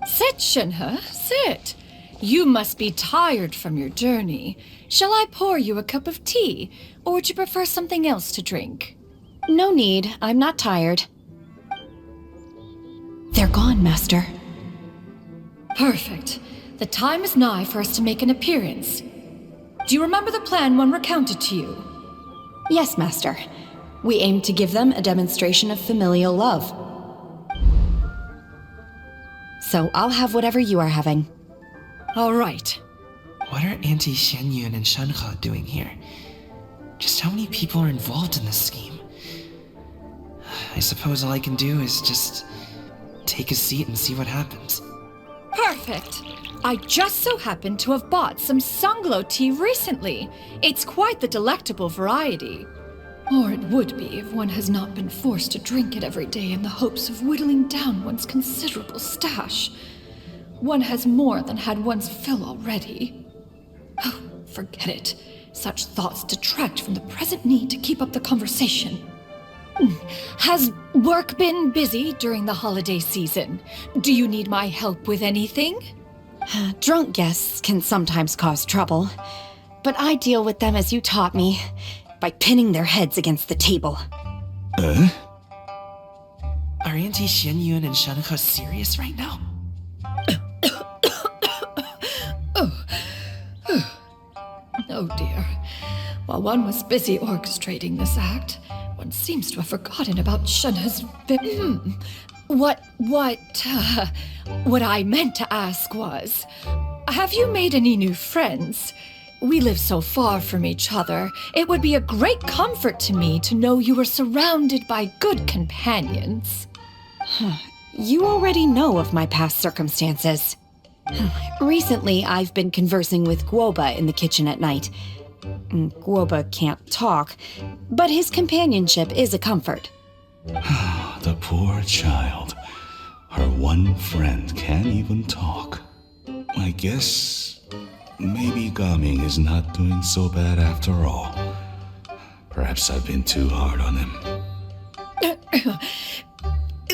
Sit, Shenhe, sit. You must be tired from your journey. Shall I pour you a cup of tea, or would you prefer something else to drink? No need, I'm not tired. They're gone, Master. Perfect. The time is nigh for us to make an appearance. Do you remember the plan one recounted to you? Yes, Master. We aim to give them a demonstration of familial love. So I'll have whatever you are having. All right. What are Auntie Shenyun and Shenhe doing here? Just how many people are involved in this scheme? I suppose all I can do is just take a seat and see what happens. Perfect. I just so happen to have bought some Sunglow tea recently. It's quite the delectable variety. Or it would be if one has not been forced to drink it every day in the hopes of whittling down one's considerable stash. One has more than had one's fill already. Oh, forget it. Such thoughts detract from the present need to keep up the conversation. Has work been busy during the holiday season? Do you need my help with anything? Drunk guests can sometimes cause trouble, but I deal with them as you taught me, by pinning their heads against the table. Are Auntie Shenyun and Shenhe serious right now? Oh dear. While one was busy orchestrating this act, one seems to have forgotten about Shenhe's What I meant to ask was, have you made any new friends? We live so far from each other, it would be a great comfort to me to know you were surrounded by good companions. You already know of my past circumstances. Recently, I've been conversing with Guoba in the kitchen at night. Guoba can't talk, but his companionship is a comfort. The poor child. Her one friend can't even talk. I guess maybe Gaming is not doing so bad after all. Perhaps I've been too hard on him.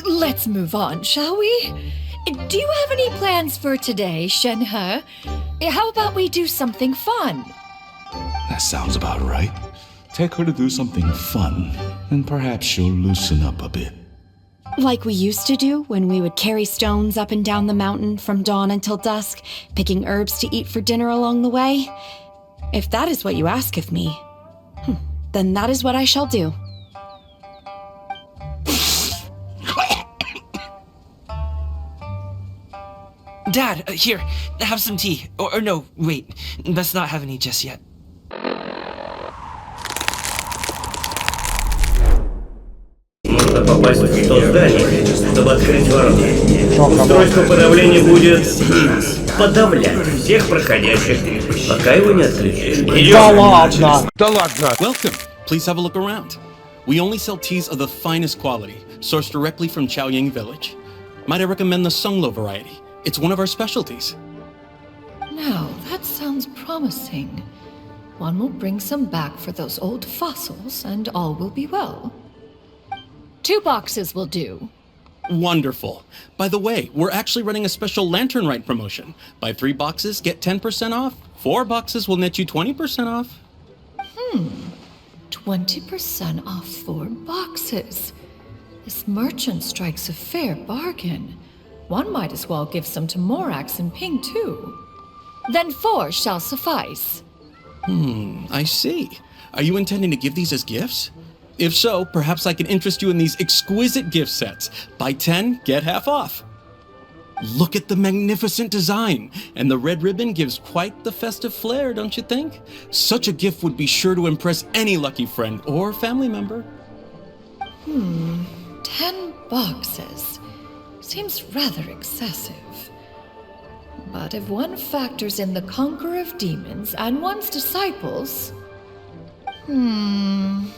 Let's move on, shall we? Do you have any plans for today, Shenhe? How about we do something fun? That sounds about right. Take her to do something fun, and perhaps she'll loosen up a bit. Like we used to do when we would carry stones up and down the mountain from dawn until dusk, picking herbs to eat for dinner along the way? If that is what you ask of me, then that is what I shall do. Dad, here, have some tea. Or no, wait, let's not have any just yet. Нужно попасть в то здание, чтобы открыть ворота. Устройство подавления будет подавлять всех проходящих, пока его не открыть. Да ладно! Welcome. Please have a look around. We only sell teas of the finest quality, sourced directly from Chaoying Village. Might I recommend the Sunglow variety? It's one of our specialties. Now, that sounds promising. One will bring some back for those old fossils, and all will be well. 2 boxes will do. Wonderful. By the way, we're actually running a special Lantern Rite promotion. Buy 3 boxes, get 10% off. 4 boxes will net you 20% off. 20% off 4 boxes. This merchant strikes a fair bargain. One might as well give some to Morax and Ping, too. Then 4 shall suffice. I see. Are you intending to give these as gifts? If so, perhaps I can interest you in these exquisite gift sets. Buy 10, get half off. Look at the magnificent design, and the red ribbon gives quite the festive flair, don't you think? Such a gift would be sure to impress any lucky friend or family member. 10 boxes. Seems rather excessive. But if one factors in the conqueror of demons and one's disciples... 10!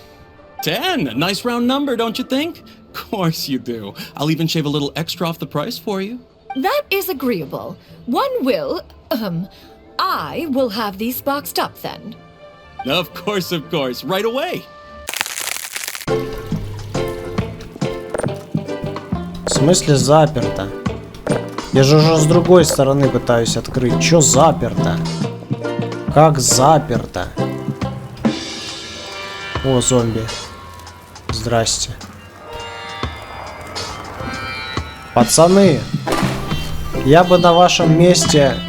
A nice round number, don't you think? Course you do. I'll even shave a little extra off the price for you. That is agreeable. One will, I will have these boxed up then. Of course, right away. В смысле заперто? Я же уже с другой стороны пытаюсь открыть. Чё заперто? Как заперто? О, зомби. Здрасте. Пацаны, я бы на вашем месте...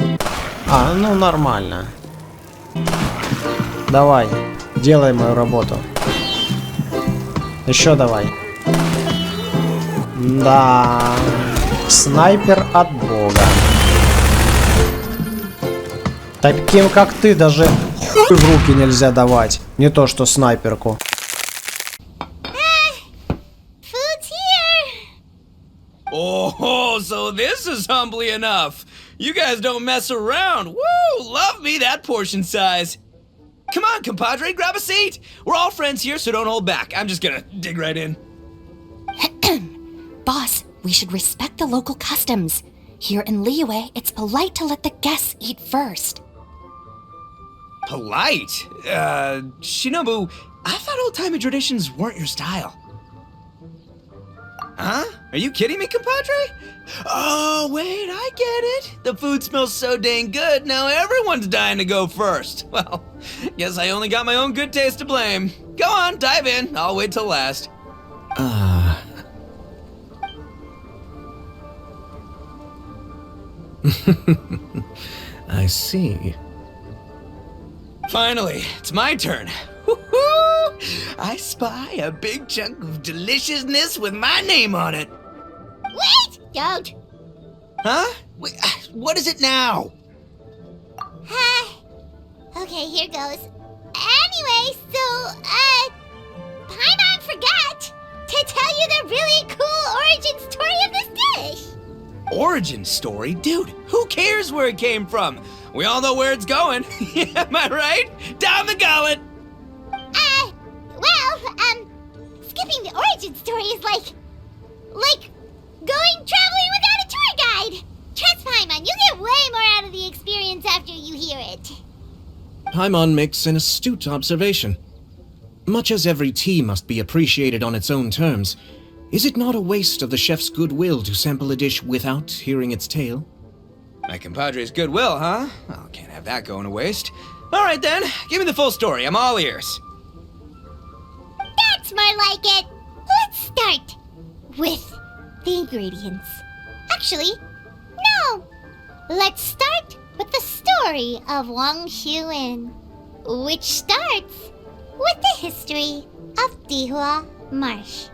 А, ну нормально. Давай, делай мою работу. Еще давай. Да. Снайпер от бога. Таким как ты даже хуй в руки нельзя давать. Не то что снайперку. Oh, so this is humbly enough. You guys don't mess around. Woo! Love me that portion size. Come on, compadre, grab a seat. We're all friends here, so don't hold back. I'm just gonna dig right in. Boss, we should respect the local customs. Here in Liyue, it's polite to let the guests eat first. Polite? Shinobu, I thought old-timey traditions weren't your style. Huh? Are you kidding me, compadre? Oh, wait, I get it. The food smells so dang good, now everyone's dying to go first. Well, guess I only got my own good taste to blame. Go on, dive in. I'll wait till last. I see. Finally, it's my turn. Woo-hoo! I spy a big chunk of deliciousness with my name on it. Wait! Don't! Huh? Wait, what is it now? Okay, here goes. Anyway, so, Paimon forgot to tell you the really cool origin story of this dish. Origin story? Dude, who cares where it came from? We all know where it's going. Am I right? Down the gullet! Skipping the origin story is like going traveling without a tour guide. Trust Paimon, you get way more out of the experience after you hear it. Paimon makes an astute observation. Much as every tea must be appreciated on its own terms, is it not a waste of the chef's goodwill to sample a dish without hearing its tale? My compadre's goodwill, huh? Well, can't have that going to waste. All right then, give me the full story. I'm all ears. That's more like it. Let's start with the ingredients. Actually, no. Let's start with the story of Wang Xuan, which starts with the history of Dihua Marsh.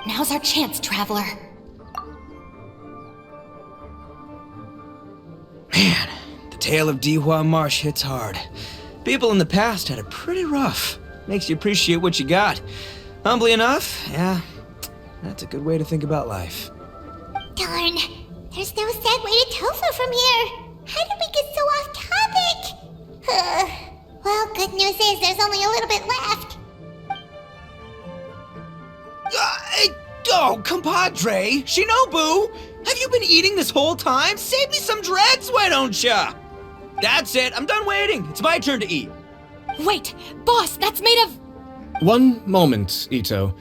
Now's our chance, traveler. Man, the tale of Dihua Marsh hits hard. People in the past had it pretty rough. Makes you appreciate what you got. Humbly enough, yeah, that's a good way to think about life. Darn, there's no segue to tofu from here. How did we get so off topic? Well, good news is there's only a little bit left. Oh, compadre! Shinobu! Have you been eating this whole time? Save me some dregs, why don't ya? That's it, I'm done waiting. It's my turn to eat. Wait, boss, that's made of... One moment, Itto.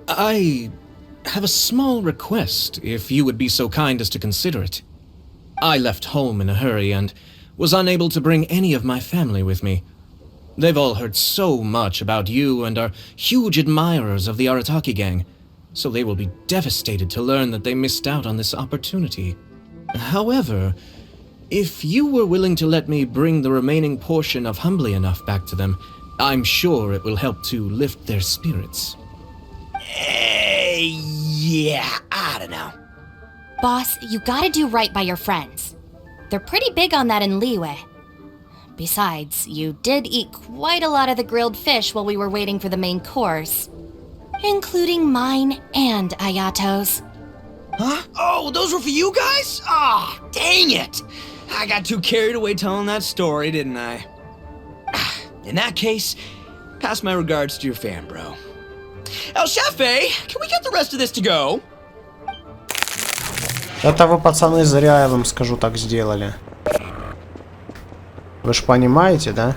I have a small request, if you would be so kind as to consider it. I left home in a hurry and was unable to bring any of my family with me. They've all heard so much about you and are huge admirers of the Arataki gang, so they will be devastated to learn that they missed out on this opportunity. However, if you were willing to let me bring the remaining portion of Humbly Enough back to them, I'm sure it will help to lift their spirits. Yeah, I don't know. Boss, you gotta do right by your friends. They're pretty big on that in Liyue. Besides, you did eat quite a lot of the grilled fish while we were waiting for the main course. Including mine and Ayato's. Huh? Oh, those were for you guys? Ah, dang it! I got too carried away telling that story, didn't I? In that case, pass my regards to your fan, bro. El Chefe, can we get the rest of this to go? Это вы, пацаны, зря, я вам скажу, так сделали. Вы ж понимаете, да?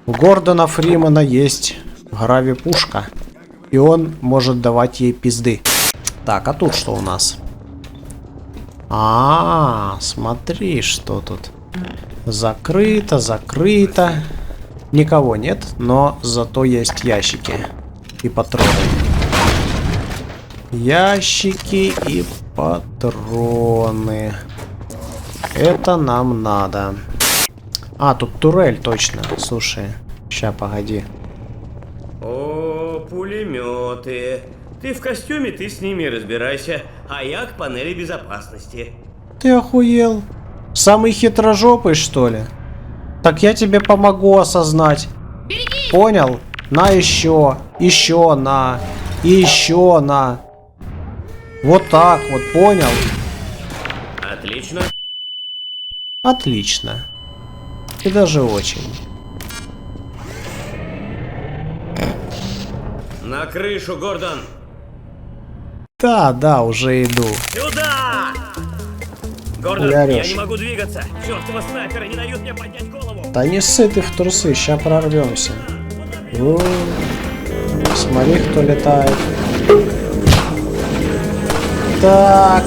У Гордона Фримена есть грави-пушка. И он может давать ей пизды. Так, а тут что у нас? Смотри, что тут. Закрыто, закрыто. Никого нет, но зато есть ящики и патроны. Ящики и патроны. Это нам надо. Тут турель, точно. Слушай, ща, погоди. О, пулеметы. Ты в костюме, ты с ними разбирайся, а я к панели безопасности. Ты охуел? Самый хитрожопый, что ли? Так я тебе помогу осознать. Береги! Понял? На еще. Еще на. И еще на. Вот так вот, понял? Отлично. Отлично. И даже очень. На крышу, Гордон. Да, уже иду. Сюда! Гордон, Я я не могу двигаться. Чёртова снайперы не дают мне поднять голову. Да не ссы ты в трусы, ща прорвемся. Смотри, кто летает. Так.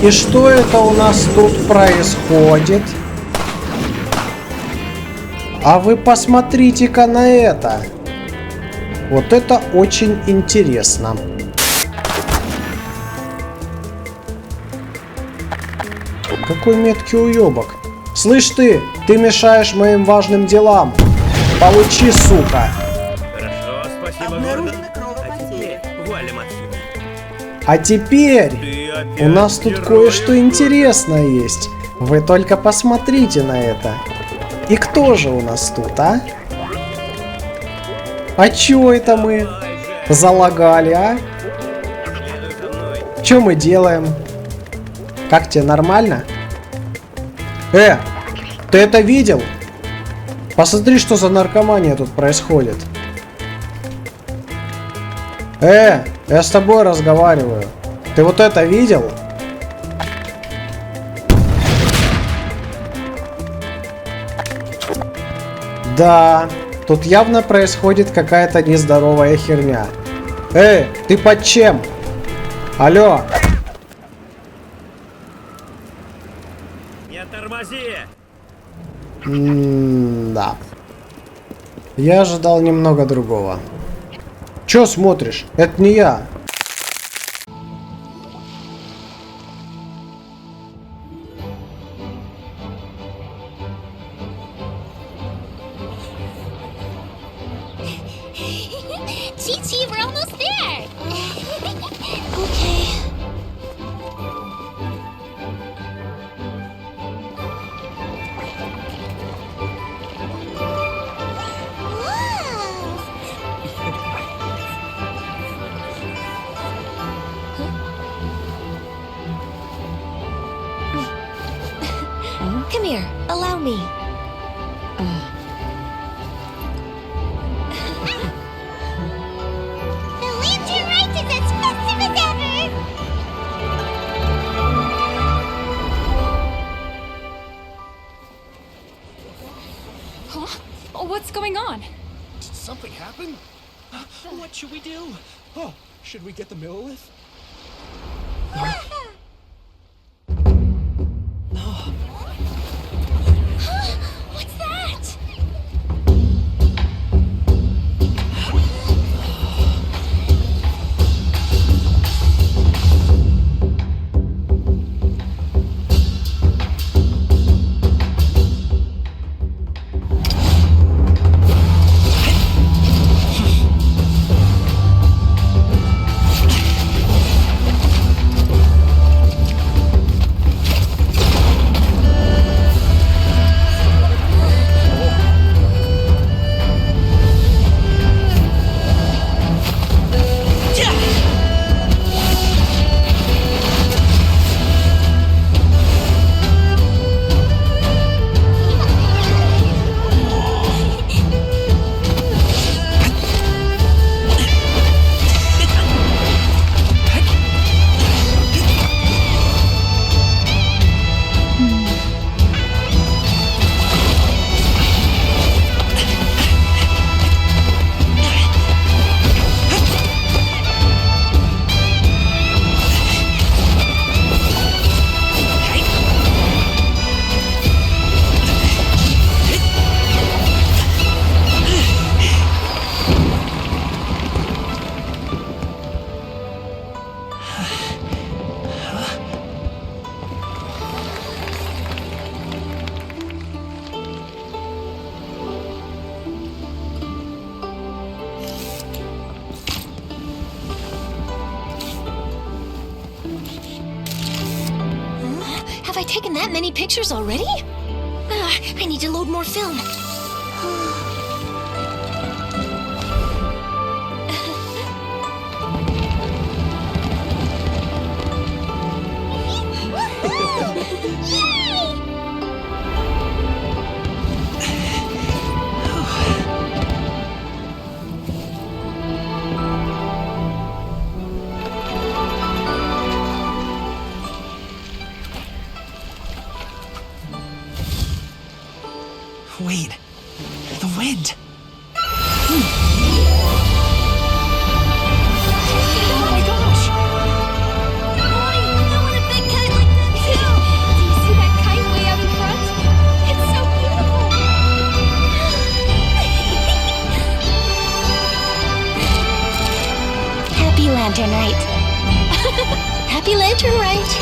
И что это у нас тут происходит? А вы посмотрите-ка на это. Вот это очень интересно. Какой меткий уёбок. Слышь ты мешаешь моим важным делам. Получи, сука. Хорошо, спасибо, Гордон. А теперь валим отсюда. А теперь у нас тут кое-что интересное есть. Вы только посмотрите на это. И кто же у нас тут, а? А чё это мы залагали, а? Чё мы делаем? Как тебе, нормально? Ты это видел? Посмотри, что за наркомания тут происходит. Я с тобой разговариваю. Ты вот это видел? Да, тут явно происходит какая-то нездоровая херня. Ты под чем? Алло. Не тормози! Да. Я ожидал немного другого. Чё смотришь? Это не я. Chi-Chi, we're almost there! Okay. Come here, allow me. The lantern Rite is as festive as ever! Huh? What's going on? Did something happen? What should we do? Oh, should we get the Millilith? What's that? I taken that many pictures already? I need to load more film. Wait, the wind. Oh my gosh! Mommy, I want a big kite like that too! Do you see that kite way out in front? It's so beautiful! Happy Lantern Rite. Happy Lantern Rite.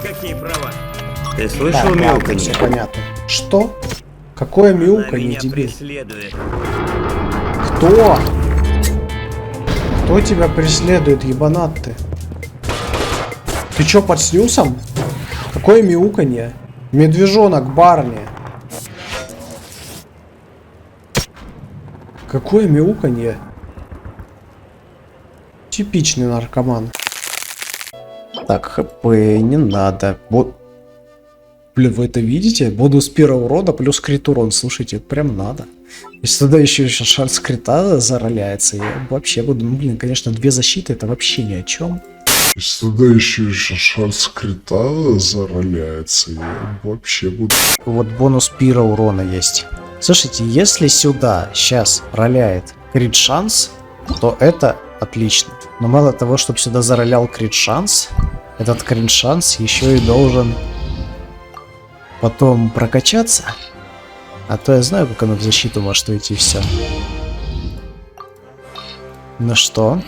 Какие права? Ты слышал Так, ладно, мяуканье? все понятно. Что? Какое Она мяуканье, меня дебил? преследует. Кто? Кто тебя преследует, ебанат ты? Ты чё, под снюсом? Какое мяуканье? Медвежонок Барни. Какое мяуканье? Типичный наркоман. Так, хп не надо. Вот. Блин, вы это видите? Бонус первого урода плюс крит урон. Слушайте, это прям надо. Если туда еще шанс крита зароляется, я вообще буду... Ну, блин, конечно, 2 защиты это вообще ни о чем. Если туда еще шанс крита зароляется, я вообще буду... Вот бонус пира урона есть. Слушайте, если сюда сейчас роляет крит шанс, то это отлично. Но мало того, чтобы сюда заролял крит шанс, этот крит шанс еще и должен потом прокачаться. А то я знаю, как оно в защиту может уйти, все. Ну что?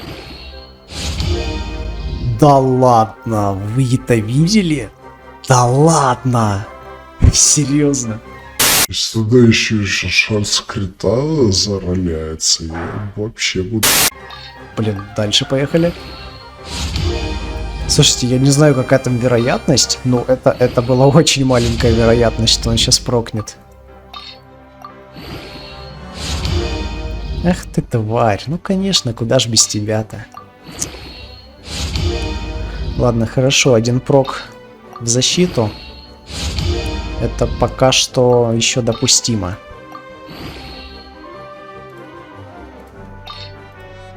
Да ладно, вы это видели? Да ладно! Серьезно? Если туда еще шанс крита зароляется, я вообще буду... Блин, дальше поехали. Слушайте, я не знаю, какая там вероятность, но это была очень маленькая вероятность, что он сейчас прокнет. Эх ты тварь, ну конечно, куда ж без тебя-то. Ладно, хорошо, 1 прок в защиту. Это пока что еще допустимо.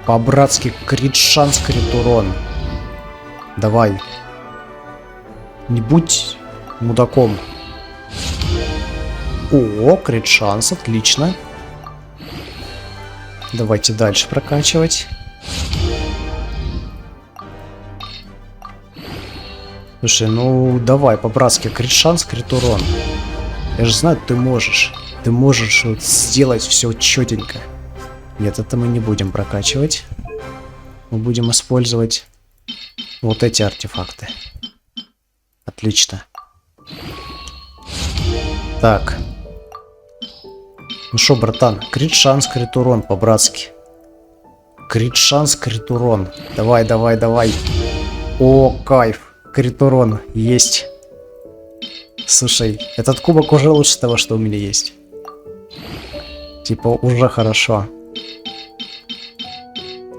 По-братски крит шанс, крит урон. Давай. Не будь мудаком. О, крит шанс, отлично. Давайте дальше прокачивать. Слушай, ну давай по-братски, крит шанс, крит урон. Я же знаю, ты можешь. Ты можешь вот сделать все четенько. Нет, это мы не будем прокачивать. Мы будем использовать вот эти артефакты. Отлично. Так. Ну шо, братан, крит шанс, крит урон по-братски. Крит шанс, крит урон. Давай, давай, давай. О, кайф. Крит урон есть. Слушай, этот кубок уже лучше того, что у меня есть. Типа, уже хорошо.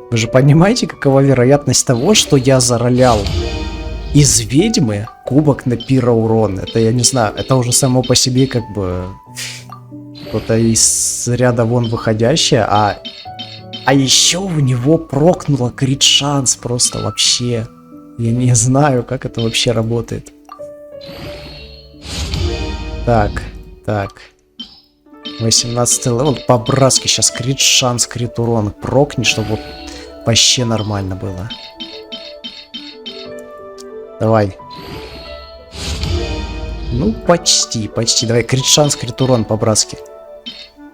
Вы же понимаете, какова вероятность того, что я заролял из ведьмы кубок на пира урон? Это, я не знаю, это уже само по себе как бы что-то из ряда вон выходящее, а еще в него прокнуло крит шанс просто вообще. Я не знаю, как это вообще работает. Так, так. 18 левел, по-братски сейчас крит шанс, крит урон прокни, чтобы вот вообще нормально было. Давай. Ну, почти, почти. Давай, крит шанс, крит урон по-братски.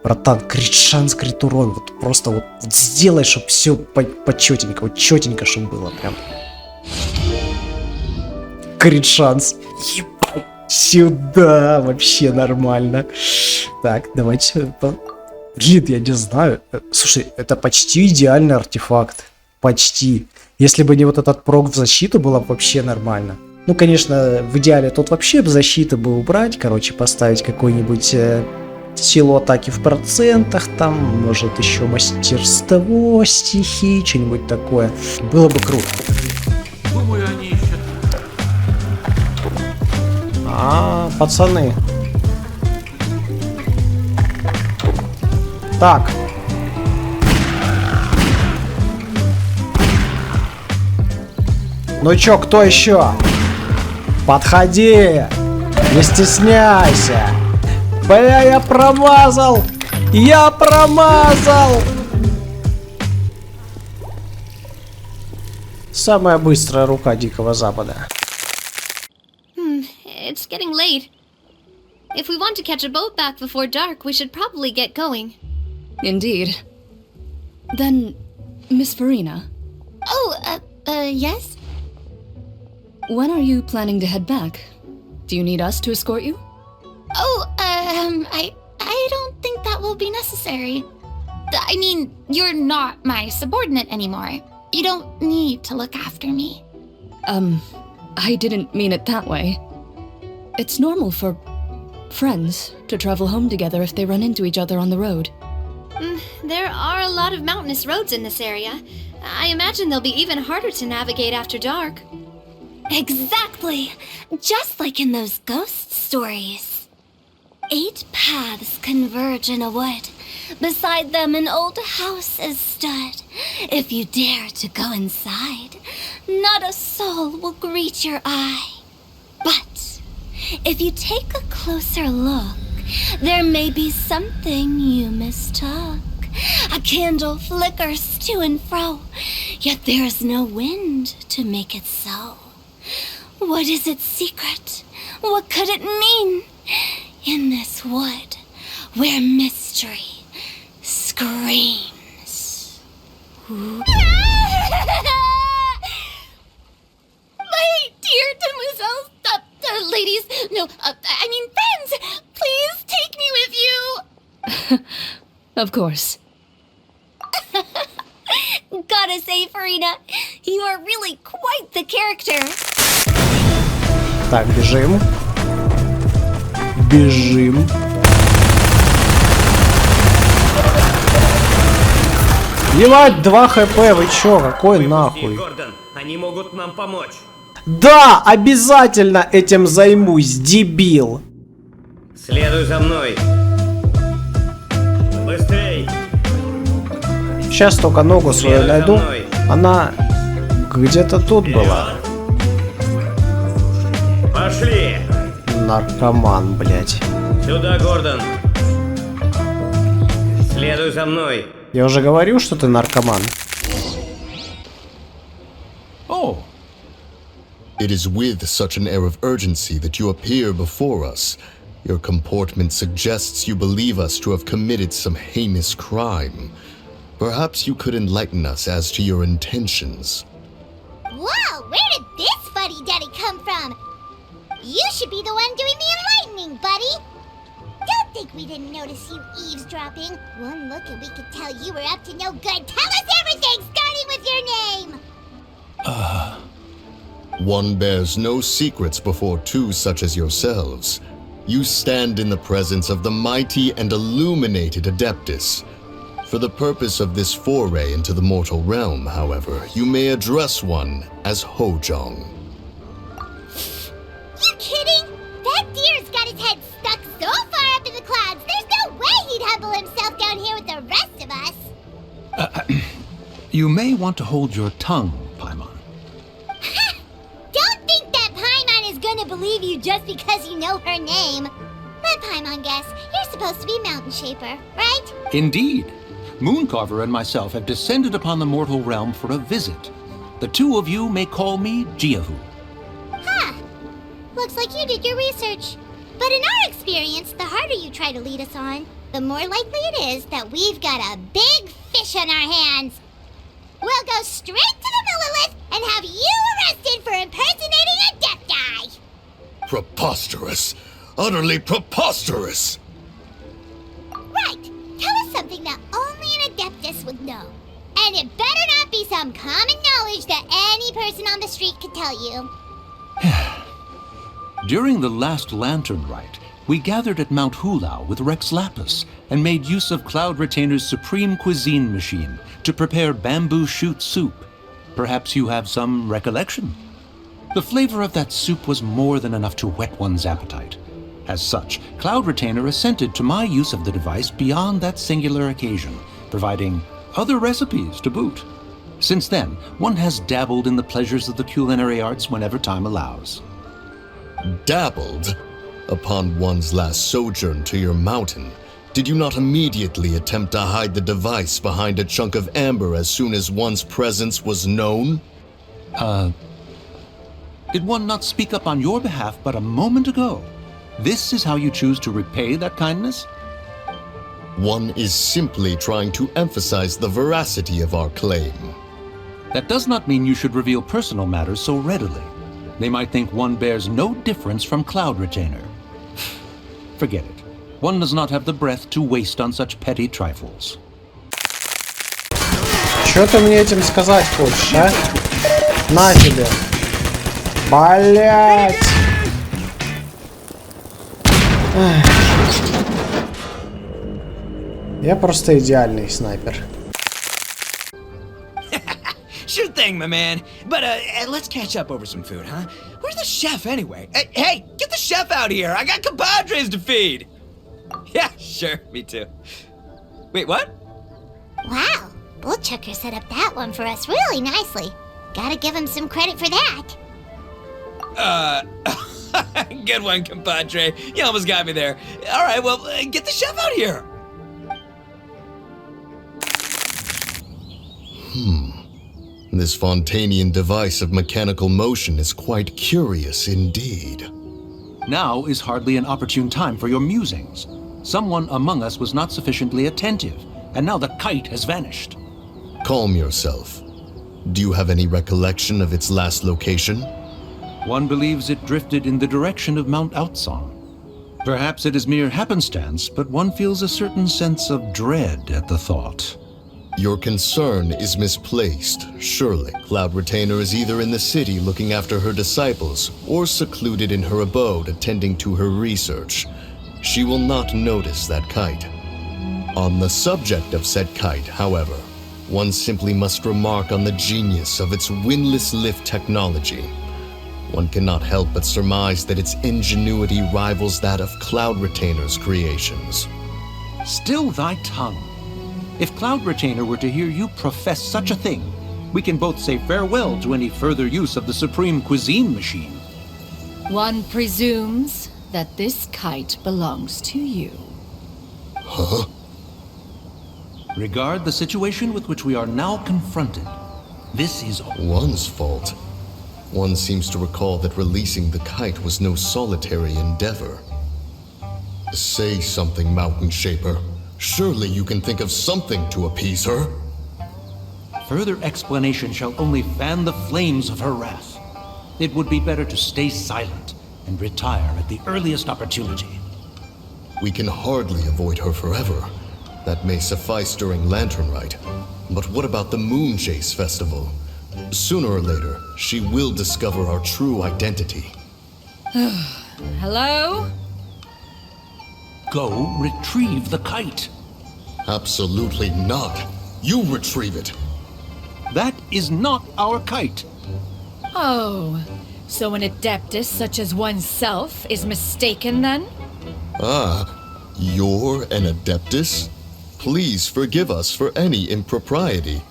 Братан, крит шанс, крит урон. Вот просто вот сделай, чтобы все почетенько, вот четенько, чтобы было прям. Крит шанс. Ебать, сюда, вообще нормально. Так, давайте. Блин, я не знаю. Слушай, это почти идеальный артефакт. Почти. Если бы не вот этот прок в защиту, было бы вообще нормально. Ну, конечно, в идеале тут вообще бы защиту бы убрать. Короче, поставить какой-нибудь силу атаки в процентах. Там, может, еще мастерство, стихи, что-нибудь такое. Было бы круто. Думаю, они ищут. Пацаны. Так. Ну чё, кто еще? Подходи! Не стесняйся! Бля, я промазал! Я промазал! Самая быстрая рука Дикого Запада. It's getting late. If we want to catch a boat back before dark, we should probably get going. Indeed. Then, Miss Farina, Oh, yes? when are you planning to head back? Do you need us to escort you? Oh, I don't think that will be necessary. I mean, you're not my subordinate anymore. You don't need to look after me. I didn't mean it that way. It's normal for friends to travel home together if they run into each other on the road. There are a lot of mountainous roads in this area. I imagine they'll be even harder to navigate after dark. Exactly! Just like in those ghost stories. 8 paths converge in a wood. Beside them an old house is stood. If you dare to go inside, not a soul will greet your eye. But if you take a closer look, there may be something you mistook. A candle flickers to and fro, yet there is no wind to make it so. What is its secret? What could it mean? In this wood, where mystery screams. My dear demoiselles, ladies, no, I mean friends, please take me with you. Of course. Gotta say, Farina, you are really quite the character. Так, бежим. Бежим. Ебать, 2 хп, вы чё, какой нахуй? Гордон, они могут нам помочь. Да, обязательно этим займусь, дебил. Следуй за мной. Быстрей. Сейчас только ногу свою Следуй за найду. мной. Она где-то тут была. Пошли. Наркоман, блядь. Сюда, Гордон. Следуй за мной. Я уже говорил, что ты наркоман. Oh, It is with such an air of urgency that you appear before us. Your comportment suggests you believe us to have committed some heinous crime. Perhaps you could enlighten us as to your intentions. Whoa, where did this fuddy-duddy come from? You should be the one doing the enlightening, buddy. Don't think we didn't notice you eavesdropping. One look and we could tell you were up to no good. Tell us everything, starting with your name. One bears no secrets before two such as yourselves. You stand in the presence of the mighty and illuminated Adeptus. For the purpose of this foray into the mortal realm, however, you may address one as Hojong. You kidding? That deer's got his head stuck so far up in the clouds, there's no way he'd humble himself down here with the rest of us. You may want to hold your tongue, Paimon. Don't think that Paimon is gonna believe you just because you know her name. Let Paimon guess, you're supposed to be Mountain Shaper, right? Indeed. Mooncarver and myself have descended upon the mortal realm for a visit. The two of you may call me Jiahu. looks like you did your research. But in our experience, the harder you try to lead us on, the more likely it is that we've got a big fish on our hands. We'll go straight to the Millilith and have you arrested for impersonating a Death Guy. Preposterous. Utterly preposterous. Right. Tell us something that only an Adeptus would know. And it better not be some common knowledge that any person on the street could tell you. During the last Lantern Rite, we gathered at Mount Hulau with Rex Lapis and made use of Cloud Retainer's supreme cuisine machine to prepare bamboo shoot soup. Perhaps you have some recollection? The flavor of that soup was more than enough to whet one's appetite. As such, Cloud Retainer assented to my use of the device beyond that singular occasion, providing other recipes to boot. Since then, one has dabbled in the pleasures of the culinary arts whenever time allows. Dabbled? Upon one's last sojourn to your mountain, did you not immediately attempt to hide the device behind a chunk of amber as soon as one's presence was known? Did one not speak up on your behalf but a moment ago? This is how you choose to repay that kindness? One is simply trying to emphasize the veracity of our claim. That does not mean you should reveal personal matters so readily. They might think one bears no difference from Cloud Retainer. Forget it. One does not have the breath to waste on such petty trifles. Что ты мне этим сказать хочешь, а? На тебе. Блять! Я просто идеальный снайпер. Sure thing, my man. But let's catch up over some food, huh? Where's the chef anyway? Hey, get the chef out here. I got compadres to feed. Yeah, sure, me too. Wait, what? Wow, Bullchucker set up that one for us really nicely. Gotta give him some credit for that. Good one, compadre. You almost got me there. All right, well, get the chef out here. This Fontanian device of mechanical motion is quite curious indeed. Now is hardly an opportune time for your musings. Someone among us was not sufficiently attentive, and now the kite has vanished. Calm yourself. Do you have any recollection of its last location? One believes it drifted in the direction of Mount Outsong. Perhaps it is mere happenstance, but one feels a certain sense of dread at the thought. Your concern is misplaced, surely. Cloud Retainer is either in the city looking after her disciples, or secluded in her abode attending to her research. She will not notice that kite. On the subject of said kite, however, one simply must remark on the genius of its windlass lift technology. One cannot help but surmise that its ingenuity rivals that of Cloud Retainer's creations. Still thy tongue. If Cloud Retainer were to hear you profess such a thing, we can both say farewell to any further use of the supreme cuisine machine. One presumes that this kite belongs to you. Huh? Regard the situation with which we are now confronted. This is one's fault. One seems to recall that releasing the kite was no solitary endeavor. Say something, Mountain Shaper. Surely you can think of something to appease her. Further explanation shall only fan the flames of her wrath. It would be better to stay silent and retire at the earliest opportunity. We can hardly avoid her forever. That may suffice during Lantern Rite. But what about the Moon Chase Festival? Sooner or later, she will discover our true identity. Hello? Go retrieve the kite. Absolutely not. You retrieve it. That is not our kite. Oh, so an adeptus such as oneself is mistaken then? Ah, you're an adeptus? Please forgive us for any impropriety.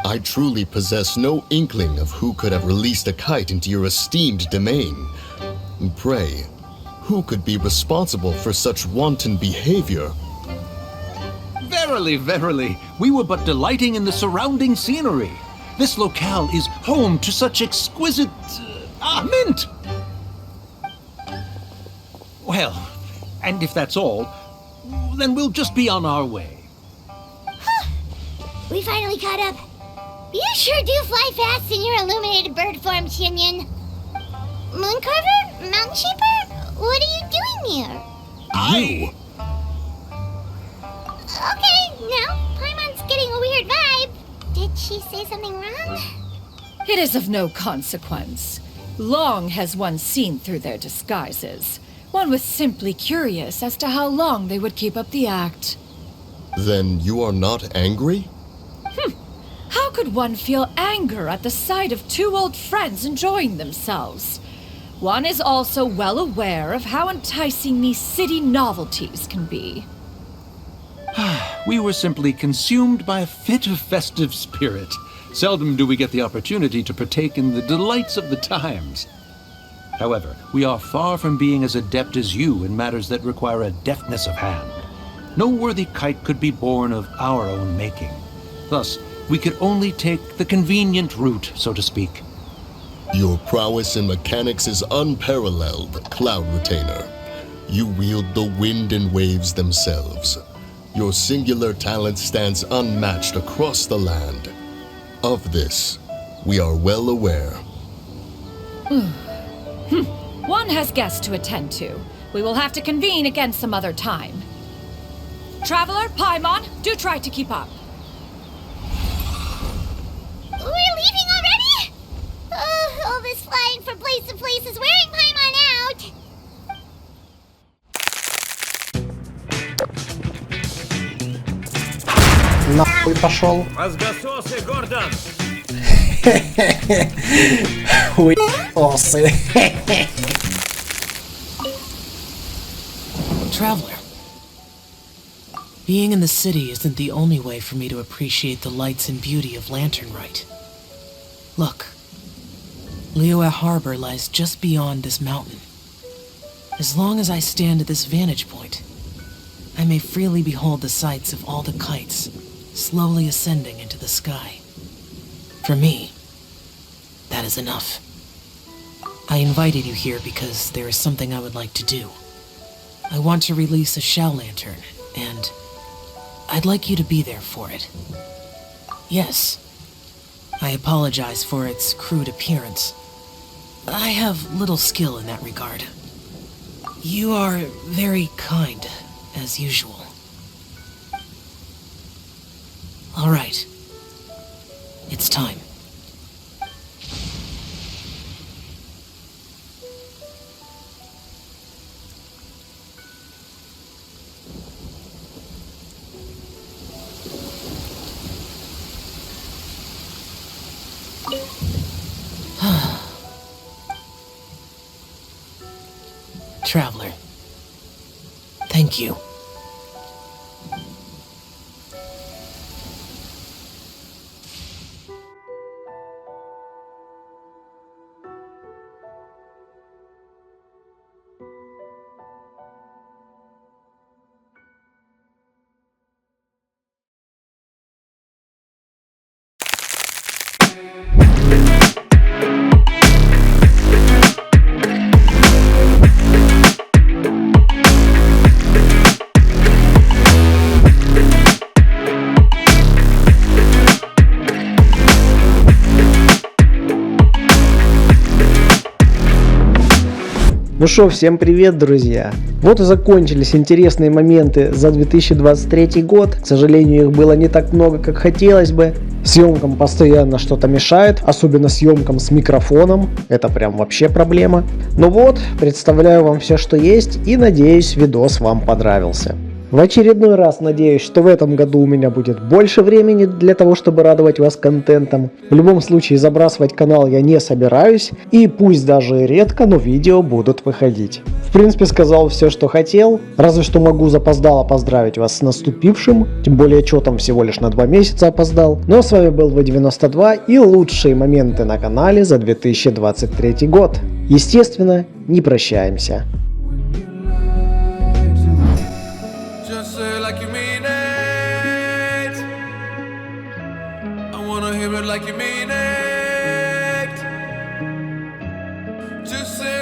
I truly possess no inkling of who could have released a kite into your esteemed domain. Pray, who could be responsible for such wanton behavior? Verily, verily, we were but delighting in the surrounding scenery. This locale is home to such exquisite mint. Well, and if that's all, then we'll just be on our way. We finally caught up. You sure do fly fast in your illuminated bird form, Shinyan. Mooncarver? Mountain Sheeper? What are you doing here? You? Okay, now Paimon's getting a weird vibe. Did she say something wrong? It is of no consequence. Long has one seen through their disguises. One was simply curious as to how long they would keep up the act. Then you are not angry? How could one feel anger at the sight of two old friends enjoying themselves? One is also well aware of how enticing these city novelties can be. We were simply consumed by a fit of festive spirit. Seldom do we get the opportunity to partake in the delights of the times. However, we are far from being as adept as you in matters that require a deftness of hand. No worthy kite could be born of our own making. Thus, we could only take the convenient route, so to speak. Your prowess in mechanics is unparalleled, Cloud Retainer. You wield the wind and waves themselves. Your singular talent stands unmatched across the land. Of this, we are well aware. One has guests to attend to. We will have to convene again some other time. Traveler, Paimon, do try to keep up. We're leaving already? All this flying from place to place is wearing Paimon out. Нахуй пошел. Мозгососы, Гордон! Хуй-осы. Traveler, being in the city isn't the only way for me to appreciate the lights and beauty of Lantern Rite. Look, Liyue Harbor lies just beyond this mountain. As long as I stand at this vantage point, I may freely behold the sights of all the kites slowly ascending into the sky. For me, that is enough. I invited you here because there is something I would like to do. I want to release a shell lantern, and I'd like you to be there for it. Yes, I apologize for its crude appearance. I have little skill in that regard. You are very kind, as usual. All right. It's time. Traveler, thank you. Ну шо, всем привет, друзья! Вот и закончились интересные моменты за 2023 год. К сожалению, их было не так много, как хотелось бы. Съемкам постоянно что-то мешает, особенно съемкам с микрофоном. Это прям вообще проблема. Но вот, представляю вам все, что есть, и надеюсь, видос вам понравился. В очередной раз надеюсь, что в этом году у меня будет больше времени для того, чтобы радовать вас контентом. В любом случае, забрасывать канал я не собираюсь, и пусть даже редко, но видео будут выходить. В принципе, сказал все, что хотел, разве что могу запоздало поздравить вас с наступившим, тем более, что там всего лишь на 2 месяца опоздал. Но с вами был V92 и лучшие моменты на канале за 2023 год. Естественно, не прощаемся. Like you mean it. Just say